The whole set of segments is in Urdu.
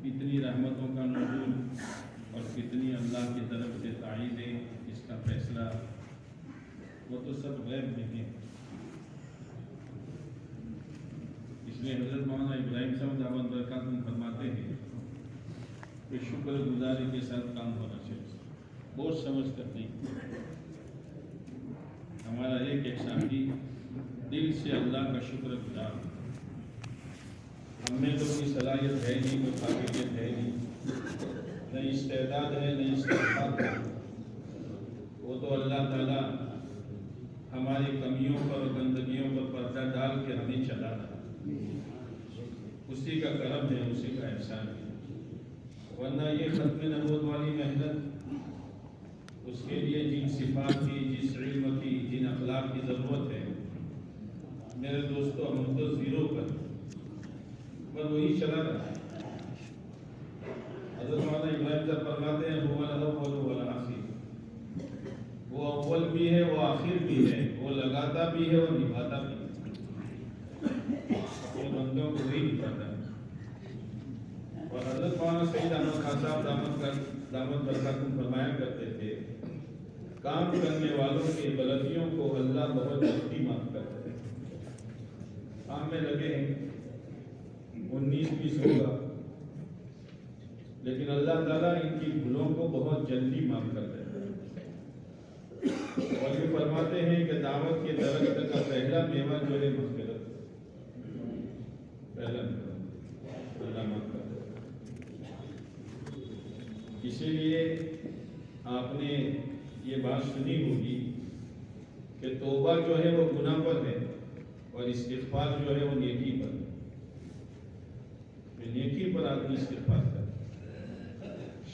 کتنی رحمتوں کا نزول اور کتنی اللہ کی طرف سے تائیدیں، اس کا فیصلہ وہ تو سب غیب میں ہیں۔ اس لیے حضرت مولانا ابراہیم صاحب دعوت برکاتہ فرماتے ہیں کہ شکر گزاری کے ساتھ کام ہونا چاہیے، بہت سمجھ کر نہیں۔ ہمارا ایک ساتھی دل سے اللہ کا شکر گزار، ہم میں تو کوئی صلاحیت ہے نہیں، کوئی قابلیت ہے نہیں، نہ استعداد ہے نہ استطاعت ہے، وہ تو اللہ تعالیٰ ہماری کمیوں پر اور گندگیوں پر پردہ ڈال کے ہمیں چلا رہا، اسی کا کرم ہے، اسی کا احسان ہے۔ ورنہ یہ ختم نبوت والی محنت، اس کے لیے جن صفات کی، جس علم کی، جن اخلاق کی ضرورت ہے، میرے دوستو ہم تو زیرو پر وہی چلا رہا ہے۔ حضرت مولانا ابراہیم صاحب فرماتے ہیں هو الاول والآخر، وہ اول بھی ہے، وہ آخر بھی ہے، وہ لگاتا بھی ہے، وہ نبھاتا بھی ہے، اپنے بندوں کو وہی نبھاتا ہے۔ اور حضرت مولانا سید احمد خان صاحب دامت برکاتہ فرمایا کرتے تھے، کام کرنے والوں کی غلطیوں کو اللہ بہت جلدی معاف کرتا ہے۔ کام میں لگے ہیں 19-20 ہوگا، لیکن اللہ تعالیٰ ان کی بھولوں کو بہت جلدی معاف کر دیتا ہے۔ اور یہ فرماتے ہیں کہ دعوت کے درخت کا پہلا میوہ جو ہے مغفرت، پہلا میوہ اللہ معاف کر دیتا ہے۔ اسی لیے آپ نے یہ بات سنی ہوگی کہ توبہ جو ہے وہ گناہ پر ہے اور استغفار جو ہے وہ نیکی پر ہے۔ نیکی پر آدمی استغفار کرے،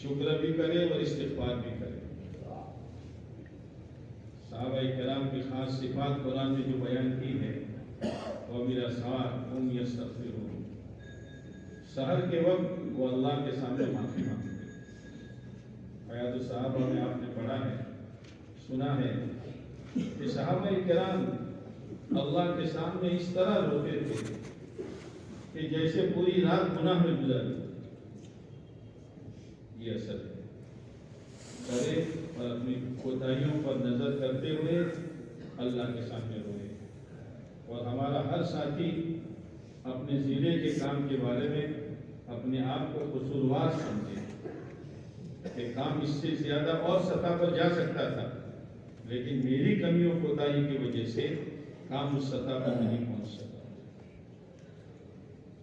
شکر بھی کرے اور استغفار بھی کرے۔ صحابہ کرام کی خاص صفات قرآن نے جو بیان کی ہے، وہ میرا ساتھ یستغفرون، سحر کے وقت وہ اللہ کے سامنے معافی مانگتے ہیں۔ حیات الصحابہ میں آپ نے پڑھا ہے، سنا ہے کہ صحابہ کرام اللہ کے سامنے اس طرح روتے تھے کہ جیسے پوری رات گناہ میں گزاری۔ یہ اثر ہے، کرے اور اپنی کوتاہیوں پر نظر کرتے ہوئے اللہ کے سامنے روئے۔ اور ہمارا ہر ساتھی اپنے ضلع کے کام کے بارے میں اپنے آپ کو قصوروار سمجھے کہ کام اس سے زیادہ اور سطح پر جا سکتا تھا، لیکن میری کمی و کوتاہی کی وجہ سے کام اس سطح پر نہیں پہنچ سکا۔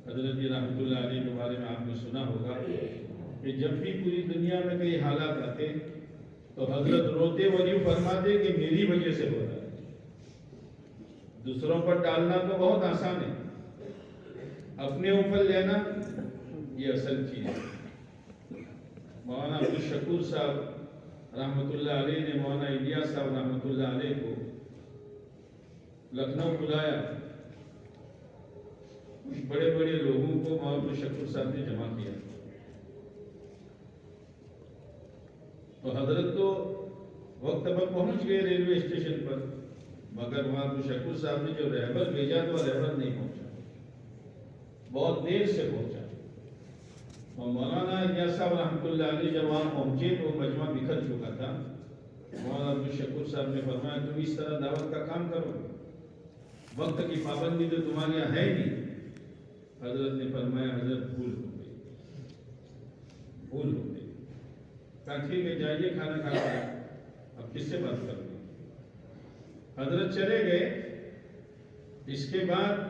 حضرت رحمۃ اللہ علیہ کے بارے میں آپ نے سنا ہوگا کہ جب بھی پوری دنیا میں کئی حالات آتے تو حضرت روتے اور یوں فرماتے کہ میری وجہ سے ہو رہا ہے۔ دوسروں پر ڈالنا تو بہت آسان ہے، اپنے اوپر لینا یہ اصل چیز ہے۔ مولانا عبدالشکور صاحب رحمۃ اللہ علیہ نے مولانا الیاس صاحب رحمۃ اللہ علیہ کو لکھنؤ بلایا، بڑے بڑے لوگوں کو مولانا عبدالشکور صاحب نے جمع کیا، تو حضرت تو وقت پر پہنچ گئے ریلوے اسٹیشن پر، مگر مولانا عبدالشکور صاحب نے جو رہبر بھیجا تو رہبر نہیں پہنچا، بہت دیر سے پہنچا۔ اور مولانا الیاس صاحب رحمۃ اللہ علیہ جب وہاں پہنچے تو مجمع بکھر چکا تھا۔ مولانا عبدالشکور صاحب نے فرمایا تم اس طرح دعوت کا کام کرو گے، وقت کی پابندی تو تمہارے یہاں ہے نہیں۔ حضرت نے فرمایا حضرت بھول ہو گئی، بھول ہو گئی۔ کہا ٹھیک ہے جائیے کھانا کھا کر، اب کس سے بات کروں گے۔ حضرت چلے گئے۔ اس کے بعد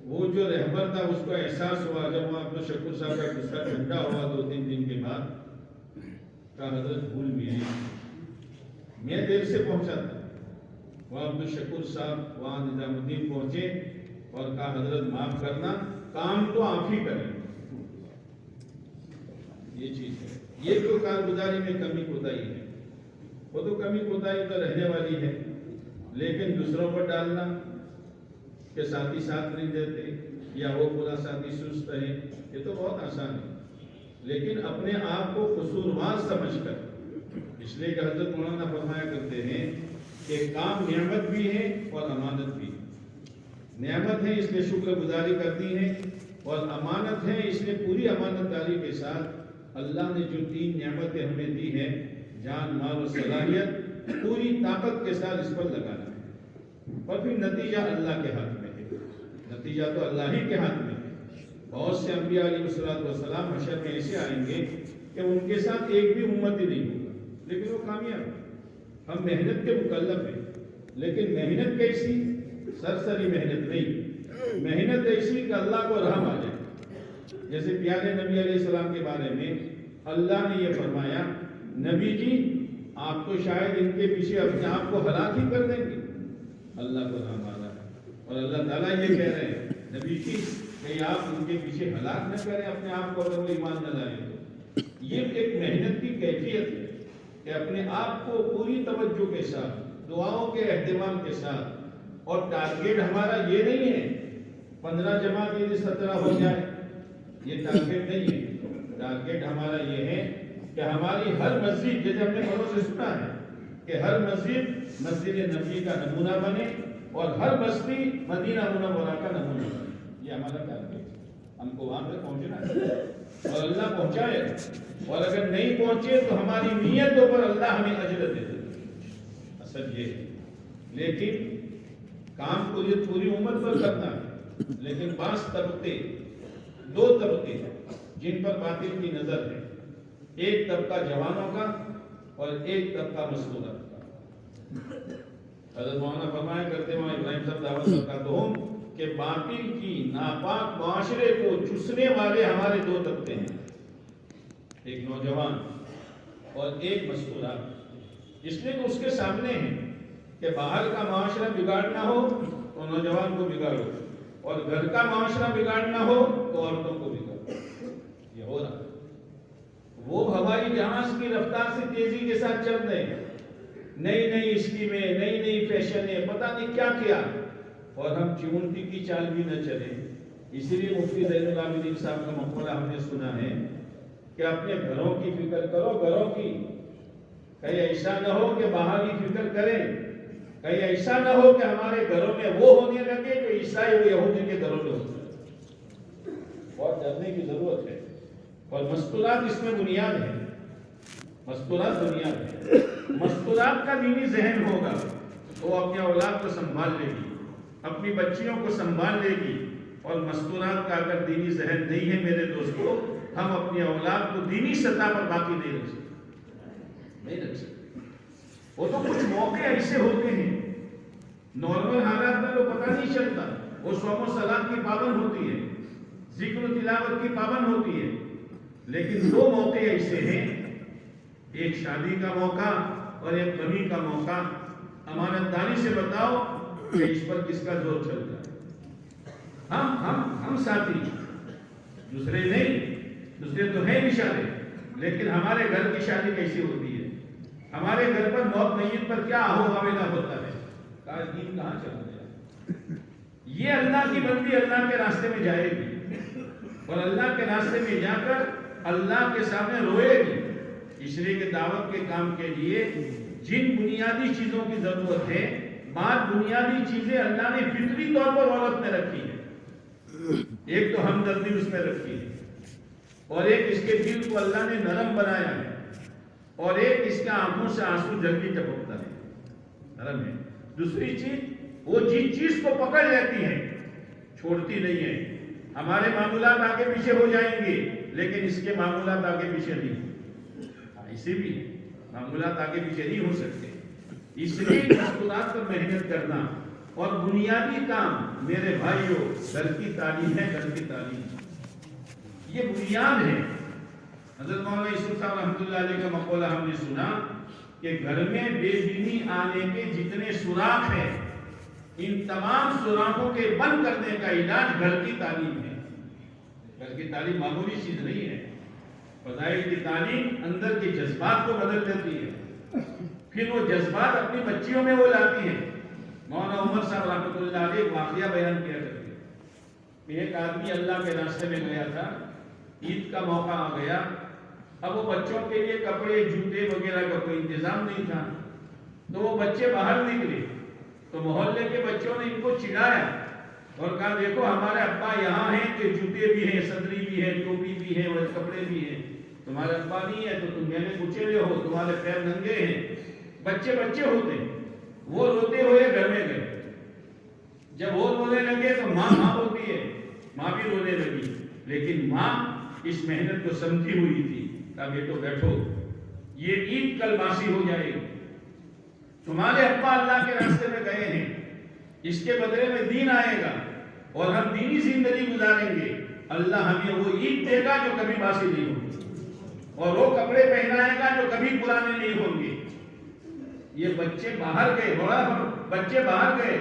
وہ جو رہبر تھا اس کو احساس ہوا، جب وہاں عبدالشکور صاحب کا غصہ ٹھنڈا ہوا 2-3 دن کے بعد، کہا حضرت بھول میری، میں دیر سے پہنچا تھا۔ وہاں عبدالشکور صاحب وہاں نظام الدین پہنچے اور کہا حضرت معاف کرنا، کام تو آپ ہی کریں۔ یہ چیز ہے، یہ تو کارگزاری میں کمی کوتاہی ہے، وہ تو کمی کوتاہی تو رہنے والی ہے، لیکن دوسروں پر ڈالنا کہ ساتھی ساتھ نہیں دیتے یا وہ پورا ساتھی سست ہے، یہ تو بہت آسان ہے، لیکن اپنے آپ کو قصوروار سمجھ کر، اس لیے کہ حضرت مولانا فرمایا کرتے ہیں کہ کام نعمت بھی ہے اور امانت بھی ہے۔ نعمت ہے اس لیے شکر گزاری کرتی ہیں، اور امانت ہے اس لیے پوری امانت داری کے ساتھ اللہ نے جو 3 نعمتیں ہمیں دی ہیں، جان، مال و صلاحیت، پوری طاقت کے ساتھ اس پر لگانا ہے، اور پھر نتیجہ اللہ کے ہاتھ میں ہے، نتیجہ تو اللہ ہی کے ہاتھ میں ہے۔ بہت سے انبیاء علیہ السلام حشر میں ایسے آئیں گے کہ ان کے ساتھ ایک بھی امت ہی نہیں ہوگا، لیکن وہ کامیاب ہیں۔ ہم محنت کے مکلف ہیں، لیکن محنت کیسی؟ سرسری محنت نہیں، محنت ایسی کہ اللہ کو رحم آ جائے۔ جیسے پیارے نبی علیہ السلام کے بارے میں اللہ نے یہ فرمایا، نبی جی آپ تو شاید ان کے پیچھے اپنے آپ کو ہلاک ہی کر دیں گے، اللہ کو رحم آ رہا ہے، اور اللہ تعالیٰ یہ کہہ رہے ہیں، نبی جی کہ آپ ان کے پیچھے ہلاک نہ کریں اپنے آپ کو، اگر وہ ایمان نہ لائیں تو۔ یہ ایک محنت کی کیفیت ہے کہ اپنے آپ کو پوری توجہ کے ساتھ، دعاؤں کے اہتمام کے ساتھ، اور ٹارگیٹ ہمارا یہ نہیں ہے 15 جمع کیجئے 17 ہو جائے، یہ ٹارگیٹ نہیں ہے۔ ٹارگیٹ ہمارا یہ ہے کہ ہماری ہر مسجد، جیسے ہم نے بڑوں سے سنا ہے کہ ہر مسجد مسجد نبی کا نمونہ بنے، اور ہر بستی مدینہ منورہ کا نمونہ بنے، یہ ہمارا ٹارگیٹ ہے۔ ہم کو وہاں پہ پہنچنا ہے، اور اللہ پہنچائے، اور اگر نہیں پہنچے تو ہماری نیتوں پر اللہ ہمیں اجر دے دے، اصل یہ ہے۔ لیکن کام کو یہ پوری امت پر کرنا ہے، لیکن بعض طبقے، 2 طبقے جن پر باطل کی نظر ہے، ایک طبقہ جوانوں کا اور ایک طبقہ مستورات کا۔ حضرت مولانا فرمایا کرتے ہیں ابراہیم صاحب دعوت برکاتہم کہ باطل کی ناپاک معاشرے کو چسنے والے ہمارے 2 طبقے ہیں، ایک نوجوان اور ایک مستورات۔ اس لیے تو اس کے سامنے ہے کہ باہر کا معاشرہ بگاڑنا ہو تو نوجوان کو بگاڑو، اور گھر کا معاشرہ بگاڑنا ہو تو عورتوں کو بگاڑو۔ یہ ہو رہا، وہ ہوائی جہاز کی رفتار سے تیزی کے ساتھ چل رہے ہیں، نئی نئی اسکیمیں، نئی نئی فیشنیں، پتہ نہیں کیا کیا، اور ہم چونٹی کی چال بھی نہ چلیں۔ اسی لیے مفتی زین العابدین صاحب کا مقولہ ہم نے سنا ہے کہ اپنے گھروں کی فکر کرو، گھروں کی، کہیں ایسا نہ ہو کہ باہر کی فکر کریں، کہیں ایسا نہ ہو کہ ہمارے گھروں میں وہ ہونے لگے جو عیسائی و یہودی کے گھروں میں ہوتا ہے۔ بہت ڈرنے کی ضرورت ہے، اور مستورات اس میں بنیاد ہے، مستورات بنیاد ہے۔ مستورات کا دینی ذہن ہوگا تو وہ اپنے اولاد کو سنبھال لے گی، اپنی بچیوں کو سنبھال لے گی، اور مستورات کا اگر دینی ذہن نہیں ہے میرے دوستو، ہم اپنی اولاد کو دینی سطح پر باقی نہیں رکھ سکتے، نہیں رکھ سکتے۔ وہ تو کچھ موقع ایسے ہوتے ہیں، نارمل حالات میں تو پتہ نہیں چلتا، وہ صوم و صلات کی پابند ہوتی ہے، ذکر و تلاوت کی پابند ہوتی ہے، لیکن 2 موقع ایسے ہیں، ایک شادی کا موقع اور ایک غمی کا موقع۔ امانت داری سے بتاؤ کہ اس پر کس کا زور چلتا ہے؟ ہم ساتھی، دوسرے نہیں، دوسرے تو ہیں اشارے، لیکن ہمارے گھر کی شادی کیسی ہوتی ہے؟ ہمارے گھر پر موت میت پر کیا آہو حوالہ ہوتا ہے؟ کہا دین کہاں چلا گیا؟ یہ اللہ کی بندی اللہ کے راستے میں جائے گی، اور اللہ کے راستے میں جا کر اللہ کے سامنے روئے گی، اس لیے کہ دعوت کے کام کے لیے جن بنیادی چیزوں کی ضرورت ہے، بعض بنیادی چیزیں اللہ نے فطری طور پر عورت میں رکھی ہے۔ ایک تو ہمدردی اس میں رکھی ہے، اور ایک اس کے دل کو اللہ نے نرم بنایا ہے، اور ایک اس کے آنکھوں سے آنسو جلدی ٹپکتا ہے، نرم ہے۔ دوسری چیز، وہ جس چیز کو پکڑ لیتی ہے چھوڑتی نہیں ہے۔ ہمارے معمولات آگے پیچھے ہو جائیں گے، لیکن اس کے معمولات آگے پیچھے نہیں، اسی بھی معمولات آگے پیچھے نہیں ہو سکتے۔ اس لیے مستورات پر محنت کرنا، اور بنیادی کام میرے بھائیوں، گھر کی تعلیم ہے، گھر کی تعلیم یہ بنیاد ہے۔ حضرت مولانا یوسف صاحب رحمۃ اللہ علیہ کا مقولہ ہم نے سنا کہ گھر میں بے دینی آنے کے جتنے سوراخ ہیں، ان تمام سوراخوں کے بند کرنے کا علاج گھر کی تعلیم ہے۔ گھر کی تعلیم معمولی چیز نہیں ہے۔ فضائل کی تعلیم اندر کے جذبات کو بدل دیتی ہے، پھر وہ جذبات اپنی بچیوں میں وہ لاتی ہے۔ مولانا عمر صاحب رحمۃ اللہ علیہ ایک واقعہ بیان کیا کرتے کہ ایک آدمی اللہ کے راستے میں گیا تھا، عید کا موقع آ گیا، اب وہ بچوں کے لیے کپڑے جوتے وغیرہ کا کوئی انتظام نہیں تھا، تو وہ بچے باہر نکلے تو محلے کے بچوں نے ان کو چڑھایا، اور کہا دیکھو ہمارے ابا یہاں ہیں کہ جوتے بھی ہیں، صدری بھی ہے، ٹوپی بھی ہے اور کپڑے بھی ہیں، تمہارے ابا نہیں ہے تو تم میں نے پوچھے ہوئے ہو، تمہارے پیر ننگے ہیں۔ بچے بچے ہوتے ہیں، وہ روتے ہوئے گھر میں گئے، جب وہ رونے لگے تو ماں ہوتی ہے، ماں بھی رونے لگی، لیکن ماں اس محنت کو سمجھی ہوئی تھی۔ کہا بیٹو بیٹھو، یہ عید کل باسی ہو جائے گی، تمہارے ابا اللہ کے راستے میں گئے ہیں، اس کے بدلے میں دین آئے گا اور ہم دینی زندگی گزاریں گے، اللہ ہمیں وہ عید دے گا جو کبھی باسی نہیں ہوگی، اور وہ کپڑے پہنائے گا جو کبھی پرانے نہیں ہوں گے۔ یہ بچے باہر گئے، بچے باہر گئے،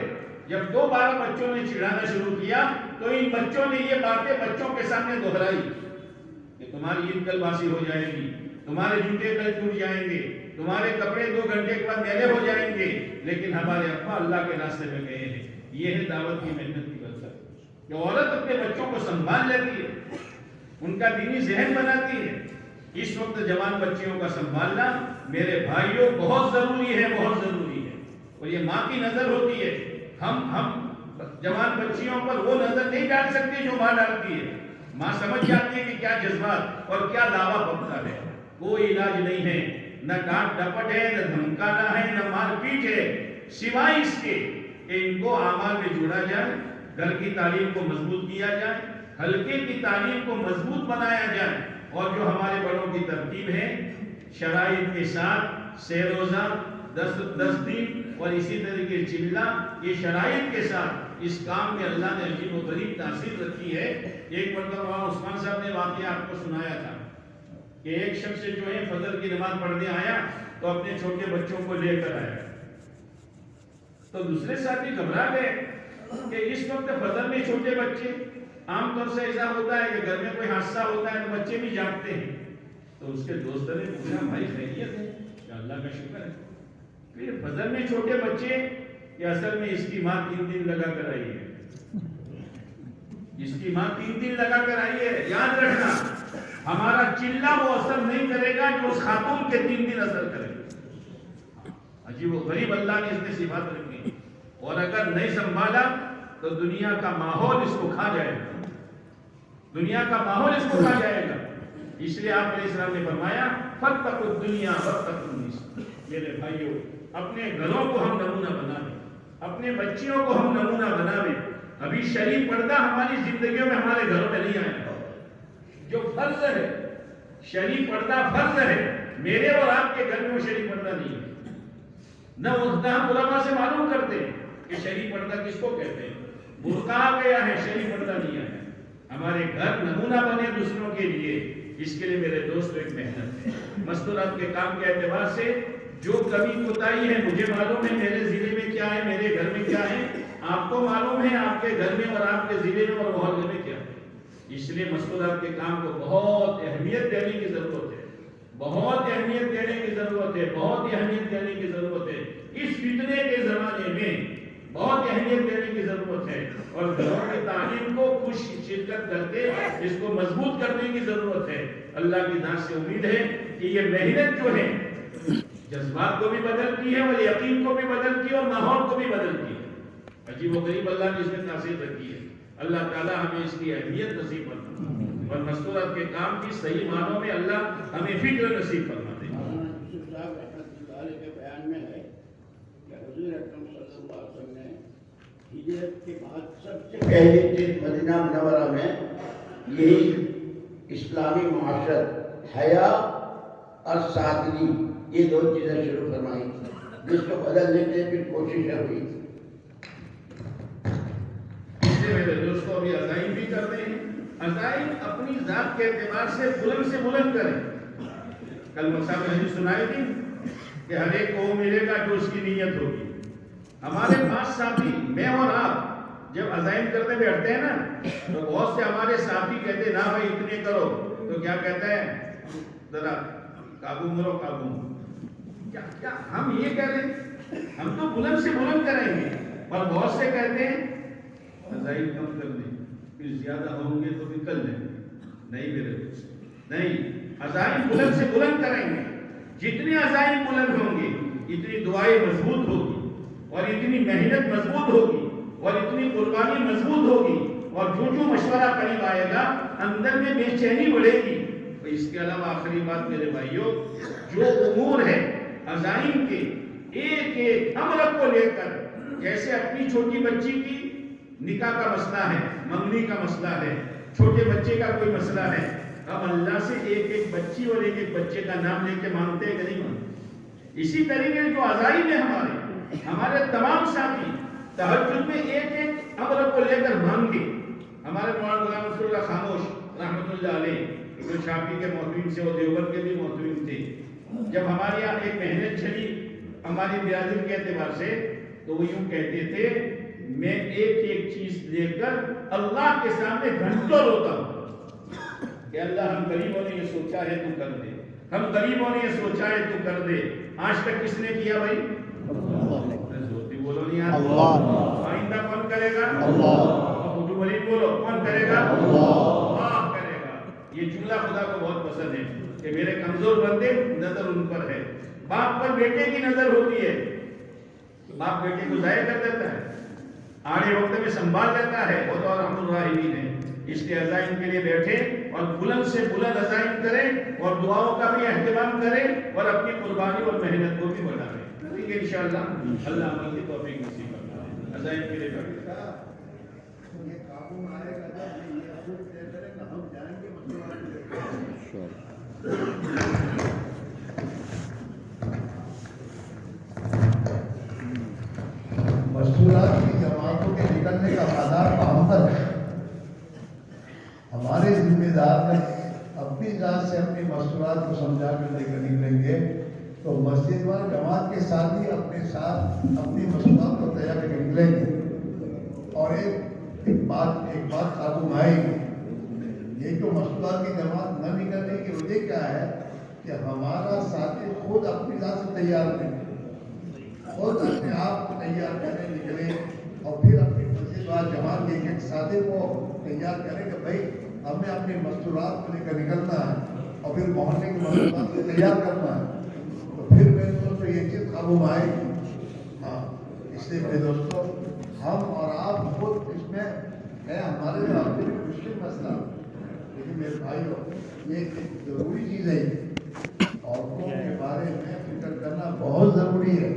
جب دوبارہ بچوں نے چڑھانا شروع کیا تو ان بچوں نے یہ باتیں بچوں کے سامنے دہرائی کہ تمہاری عید کل باسی ہو جائے گی، تمہارے جوتے کل ٹوٹ جائیں گے، تمہارے کپڑے 2 گھنٹے کے بعد میلے ہو جائیں گے، لیکن ہمارے ابا اللہ کے راستے میں گئے ہیں۔ یہ ہے دعوت کی محنت کی برکت کہ عورت اپنے بچوں کو سنبھال لیتی ہے، ان کا دینی ذہن بناتی ہے۔ اس وقت جوان بچیوں کا سنبھالنا میرے بھائیوں بہت ضروری ہے، بہت ضروری ہے، اور یہ ماں کی نظر ہوتی ہے۔ ہم جوان بچیوں پر وہ نظر نہیں ڈال سکتے جو ماں ڈالتی ہے۔ ماں سمجھ جاتی ہے کہ کیا جذبات اور کیا دعویٰ بنتا ہے۔ کوئی علاج نہیں ہے، نہ ڈانٹ ڈپٹ ہے، نہ دھمکانا ہے، نہ مار پیٹ ہے، سوائے اس کے کہ ان کو اعمال میں جوڑا جائے، گھر کی تعلیم کو مضبوط کیا جائے، حلقے کی تعلیم کو مضبوط بنایا جائے، اور جو ہمارے بڑوں کی ترتیب ہے شرائط کے ساتھ، 6 روزہ 10 دن اور اسی طریقے چلہ، یہ شرائط کے ساتھ اس کام میں اللہ نے عجیب و غریب تاثیر رکھی ہے۔ ایک مرتبہ عثمان صاحب نے واقعہ آپ کو سنایا تھا کہ ایک شخص جو ہے فجر کی نماز پڑھنے آیا تو اپنے چھوٹے بچوں کو لے کر آیا، تو دوسرے ساتھی گھبرا گئے کہ اس وقت فجر میں چھوٹے بچے، عام طور سے ایسا ہوتا ہے کہ گھر میں کوئی حادثہ ہوتا ہے تو بچے بھی جاگتے ہیں، تو اس کے دوست نے پوچھا بھائی خیریت ہے؟ کہ اللہ کا شکر ہے۔ پھر فجر میں چھوٹے بچے کہ اصل میں اس کی ماں 3 دن لگا کر آئی ہے، اس کی ماں 3 دن لگا کر آئی ہے۔ یاد رکھنا ہمارا چلہ وہ اثر نہیں کرے گا جو اس خاتون کے 3 دن اثر کرے گا۔ عجیب و غریب اللہ نے اس میں صفات رکھی، اور اگر نہیں سنبھالا تو دنیا کا ماحول اس کو کھا جائے گا، دنیا کا ماحول اس کو کھا جائے گا۔ اس لیے آپ علیہ السلام نے فرمایا فاتقوا الدنیا واتقوا النساء۔ میرے بھائیوں، اپنے گھروں کو ہم نمونہ بنائیں، اپنے بچیوں کو ہم نمونہ بنائیں۔ ابھی شریف پردہ ہماری زندگیوں میں ہمارے گھروں میں نہیں آیا، جو فرض ہے شریف پردہ فرض ہے، میرے اور آپ کے گھر میں وہ شریف پردہ نہیں ہے۔ نہ ہم علماء سے معلوم کرتے ہیں کہ شریف پردہ کس کو کہتے ہیں، برقع گیا ہے، شریف پردہ نہیں آیا۔ ہمارے گھر نمونہ بنے دوسروں کے لیے، اس کے لیے میرے دوست ایک محنت ہے۔ مستورات کے کام کے اعتبار سے جو کمی کوتاہی ہے مجھے معلوم ہے، میرے ضلع میں کیا ہے، میرے گھر میں کیا ہے، آپ کو معلوم ہے آپ کے گھر میں اور آپ کے ضلع میں اور محلے میں کیا ہے۔ اس لیے مستورات کے کام کو بہت اہمیت دینے کی ضرورت ہے، بہت اہمیت دینے کی ضرورت ہے، بہت اہمیت دینے کی ضرورت ہے۔ اس فتنے کے زمانے میں بہت اہمیت دینے کی ضرورت ہے، اور گھروں کی تعلیم کو خوش شرکت کرتے اس کو مضبوط کرنے کی ضرورت ہے۔ اللہ کی ذات سے امید ہے کہ یہ محنت جو ہے جذبات کو بھی بدلتی ہے اور یقین کو بھی بدلتی ہے اور ماحول کو بھی بدلتی ہے۔ عجیب و غریب اللہ نے اس میں تاثیر رکھی ہے۔ اللہ تعالیٰ ہمیں اس کی اہمیت نصیب فرمائے اور مستورات کے کام کی صحیح معنوں میں اللہ ہمیں فکر نصیب فرما دے۔ بیان میں ہے کہ حضور اکرم صلی اللہ علیہ وسلم نے ہجرت کے بعد سب سے پہلی چیز مدینہ منورہ میں یہی اسلامی معاشرت، حیا اور سادگی، یہ 2 چیزیں شروع فرمائی، جس کو بدلنے کے لیے پھر کوششیں ہوئی۔ اس لیے میرے دوستوں ابھی عزائم بھی کرتے ہیں، عزائم اپنی ذات کے اعتبار سے بلند کریں۔ کل مصعب نے سنائی تھی کہ ہر ایک کو ملے گا جو اس کی نیت ہوگی۔ ہمارے پاس ساتھی، میں اور آپ جب عزائم کرنے بیٹھتے ہیں نا تو بہت سے ہمارے ساتھی کہتے ہیں نا بھائی اتنے کرو، تو کیا کہتا ہے ذرا قابو کرو قابو۔ کیا ہم یہ کہہ رہے ہیں؟ ہم تو بلند سے بلند کریں گے، اور بہت سے کہتے ہیں عزائم کم کر دیں، پھر زیادہ ہوں گے تو پھر کر لیں۔ نہیں میرے دوست، نہیں، عزائم بلند سے بلند کریں گے۔ جتنے عزائم بلند ہوں گے اتنی دعائیں مضبوط ہوگی اور اتنی محنت مضبوط ہوگی اور اتنی قربانی مضبوط ہوگی اور جو جو مشورہ قریب آئے گا اندر میں بے چینی بڑھے گی. اس کے علاوہ آخری بات میرے بھائیوں، جو امور ہے عزائم کے ایک ایک امر کو لے کر، جیسے اپنی چھوٹی بچی کی نکاح کا مسئلہ ہے، منگنی کا مسئلہ ہے، چھوٹے بچے کا کوئی مسئلہ ہے، ہم اللہ سے ایک ایک بچی اور ایک ایک بچے کا نام لے کے مانگتے ہیں کہ نہیں مانگتے؟ اسی طریقے جو عزائم ہے ہمارے تمام ساتھی تہجد میں ایک ایک امر کو لے کر مانگے. ہمارے مولانا غلام رسول اللہ خاموش رحمۃ اللہ علیہ جو شافعی کے محترم سے اور دیوبند کے بھی محترم تھے، جب ہمارے یہاں ایک محنت چلی ہماری برادری کے اعتبار سے، تو وہ یوں کہتے تھے میں ایک ایک چیز لے کر اللہ کے سامنے گھنٹوں روتا ہوں کہ اللہ ہم غریبوں نے یہ سوچا ہے تو کر دے، ہم غریبوں نے یہ سوچا ہے تو کر دے. آج تک کس نے کیا بھائی؟ بولو نہیں اللہ. آئندہ کون کرے گا؟ اللہ. بولو کون کرے گا؟ اللہ کرے گا. یہ جملہ خدا کو بہت پسند ہے کہ میرے کمزور بندے نظر ان پر ہے. باپ پر بیٹے کی نظر ہوتی ہے، باپ بیٹے کو ضائع کر دیتا ہے، آڑے وقت میں سنبھال لیتا ہے. وہ تو رحم الراحمین ہے. اس لیے عزائم کے لیے بیٹھے اور بلند سے بلند عزائم کریں اور دعاؤں کا بھی اہتمام کریں اور اپنی قربانی اور محنت کو بھی بڑھائیں. ٹھیک ہے انشاءاللہ اللہ عمل کی توفیق نصیب کرتا ہے. عزائم کے لیے بیٹھے مستورات کی جماعتوں کے نکلنے کا آدھار ہم پر ہے. ہمارے ذمہ دار اپنی ذات سے اپنی مستورات کو سمجھا کر لے کر نکلیں گے تو مسجد والے جماعت کے ساتھ ہی اپنے ساتھ اپنی مستورات کو تیار کر کے نکلیں گے. اور ایک بات قابو آئے گی. یہ جو مستورات کی جماعت نہ نکلنے کی وجہ کیا ہے کہ ہمارا ساتھی خود اپنی ذات سے تیار نہیں، خود اپنے آپ کو تیار کرنے نکلے اور پھر اپنی مسجد والے جماعت کے ایک ساتھی کو تیار کرے کہ بھائی ہمیں اپنی مستورات کو لے کر نکلنا ہے اور پھر محلے کی مستورات کو تیار کرنا ہے. تو پھر میرے دوستوں یہ چیز قابو میں آئے گی. ہاں اس لیے میرے دوستوں ہم اور آپ خود اس میں ہے ہمارے لیے آپ کے لیے مشکل مسئلہ، لیکن میرے بھائیوں یہ ایک ضروری چیز ہے. عورتوں کے بارے میں فکر کرنا بہت ضروری ہے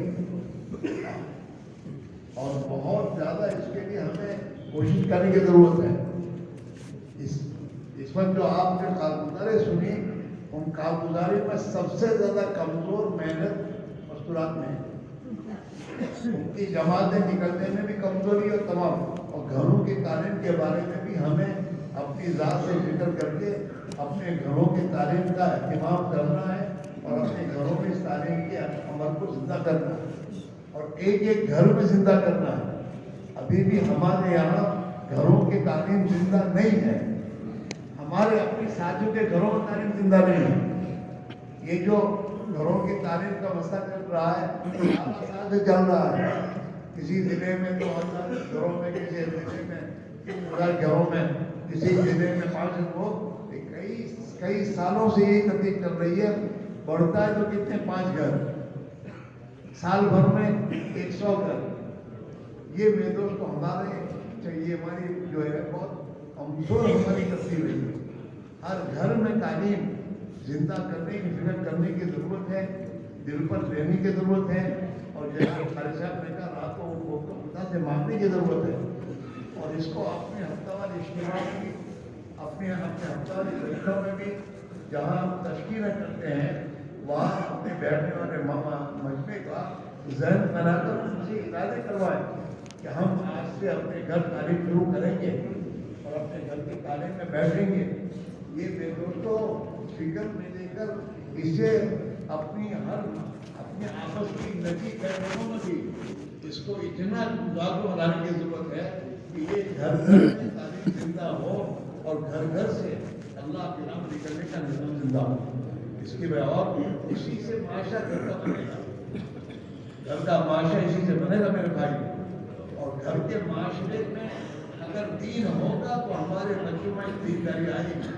اور بہت زیادہ اس کے لیے ہمیں کوشش کرنے کی ضرورت ہے. اس وقت جو آپ نے کارگزاریں سنی ان کارگزاری میں سب سے زیادہ کمزور محنت مستورات میں ہے. ان کی جماعتیں نکلنے میں بھی کمزوری اور تمام، اور گھروں کی تعلیم کے بارے میں بھی ہمیں اپنی ذات سے فکر کر کے اپنے گھروں کی تعلیم کا اہتمام کرنا ہے اور اپنے گھروں میں اس تعلیم کے عمل کو زندہ کرنا ہے اور ایک ایک گھر میں زندہ کرنا ہے. ابھی بھی ہمارے یہاں گھروں کی تعلیم زندہ نہیں ہے، ہمارے اپنے ساتھیوں کے گھروں میں تعلیم زندہ نہیں ہے. یہ جو گھروں کی تعلیم کا مسئلہ چل رہا ہے سال سے چل رہا ہے. کسی ضلع میں 2000 گھروں میں، کسی ضلع میں 3000 گھروں میں، کسی ضلع میں 500 لوگ. کئی سالوں سے یہ ترتیب چل رہی ہے. بڑھتا ہے تو کتنے 5 گھر، سال بھر میں 100 گھر. یہ میرے دوستوں ہماری جو ہے بہت کمزور ہماری ترتیب ہے. ہر گھر میں تعلیم زندہ کرنے کی فکر کرنے کی ضرورت ہے، دل پر لینے کی ضرورت ہے اور جیسے خالد صاحب نے کہا راتوں کو خدا سے مانگنے کی ضرورت ہے. اور اس کو اپنے ہفتہ وار اجتماع میں بھی اپنے ہفتہ وار طریقوں میں بھی جہاں ہم تشکیلیں کرتے ہیں وہاں اپنے بیٹھنے والے مجمع کا ذہن بنا کر ان سے ارادے کروائیں کہ ہم آج سے اپنے گھر تعلیم شروع کریں گے اور اپنے گھر کی تعلیم میں بیٹھیں گے. یہ میرے دوستوں فکر میں لے کر اسے اپنی اپنے آپس کی نجی بیٹھکوں میں بھی اس کو اتنا گزارو بنانے کی ضرورت ہے کہ یہ گھر گھر میں تعلیم زندہ ہو اور گھر گھر سے اللہ کے نام نکلنے کا نظام زندہ ہو. اس کی وجہ اور اسی سے معاشرہ گھر کا بنے گا، گھر کا معاشرہ اسی سے بنے گا میرے بھائی. اور گھر کے معاشرے میں اگر دین ہوگا تو ہمارے بچوں میں دینداری آئے گی.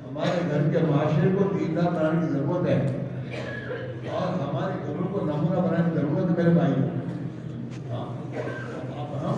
ہمارے گھر کے معاشرے کو دیندار بنانے کی ضرورت ہے اور ہمارے گھروں کو نمونہ بنانے کی ضرورت ہے میرے بھائی. اب ہم